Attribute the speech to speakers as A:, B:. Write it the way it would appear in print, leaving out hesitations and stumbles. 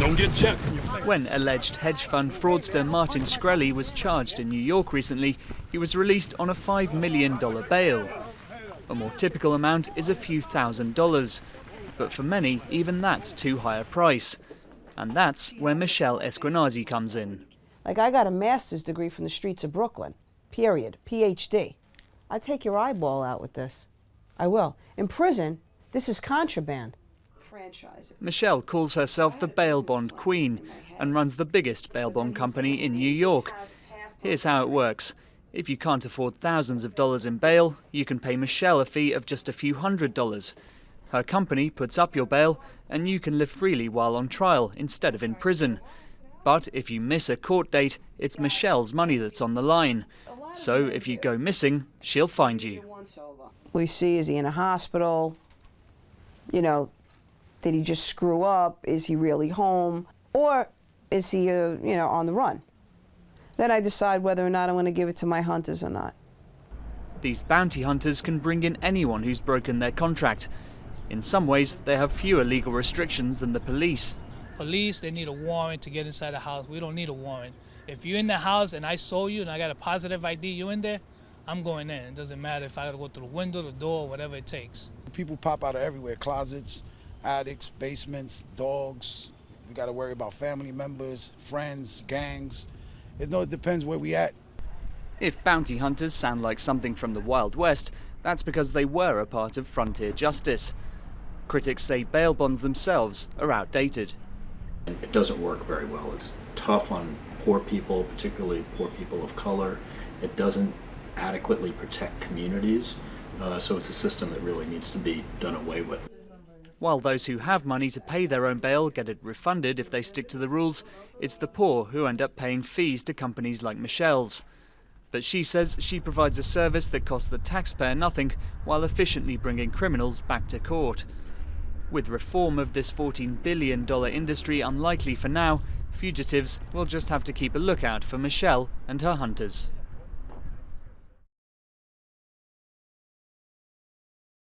A: Don't get checked.
B: When alleged hedge fund fraudster Martin Shkreli was charged in New York recently, he was released on a $5 million bail. A more typical amount is a few $1,000s. But for many, even that's too high a price. And that's where Michelle Esquenazi comes in.
C: Like, I got a master's degree from the streets of Brooklyn, period, PhD. I'd take your eyeball out with this. I will. In prison, this is contraband.
B: Michelle calls herself the bail bond queen and runs the biggest bail bond company in New York. Here's how it works. If you can't afford thousands of dollars in bail, you can pay Michelle a fee of just a few $100s. Her company puts up your bail and you can live freely while on trial instead of in prison. But if you miss a court date, it's Michelle's money that's on the line. So if you go missing, she'll find you.
C: We see, is he in a hospital? You know, did he just screw up? Is he really home? Or is he, on the run? Then I decide whether or not I want to give it to my hunters or not.
B: These bounty hunters can bring in anyone who's broken their contract. In some ways, they have fewer legal restrictions than the police.
D: Police, they need a warrant to get inside the house. We don't need a warrant. If you're in the house and I saw you and I got a positive ID, you in there, I'm going in. It doesn't matter if I gotta go through the window, the door, whatever it takes.
E: People pop out of everywhere, closets, attics, basements, dogs. We gotta worry about family members, friends, gangs. It depends where we at.
B: If bounty hunters sound like something from the Wild West, that's because they were a part of frontier justice. Critics say bail bonds themselves are outdated.
F: It doesn't work very well. It's tough on poor people, particularly poor people of color. It doesn't adequately protect communities, so it's a system that really needs to be done away with.
B: While those who have money to pay their own bail get it refunded if they stick to the rules, it's the poor who end up paying fees to companies like Michelle's. But she says she provides a service that costs the taxpayer nothing while efficiently bringing criminals back to court. With reform of this $14 billion industry unlikely for now, fugitives will just have to keep a lookout for Michelle and her hunters.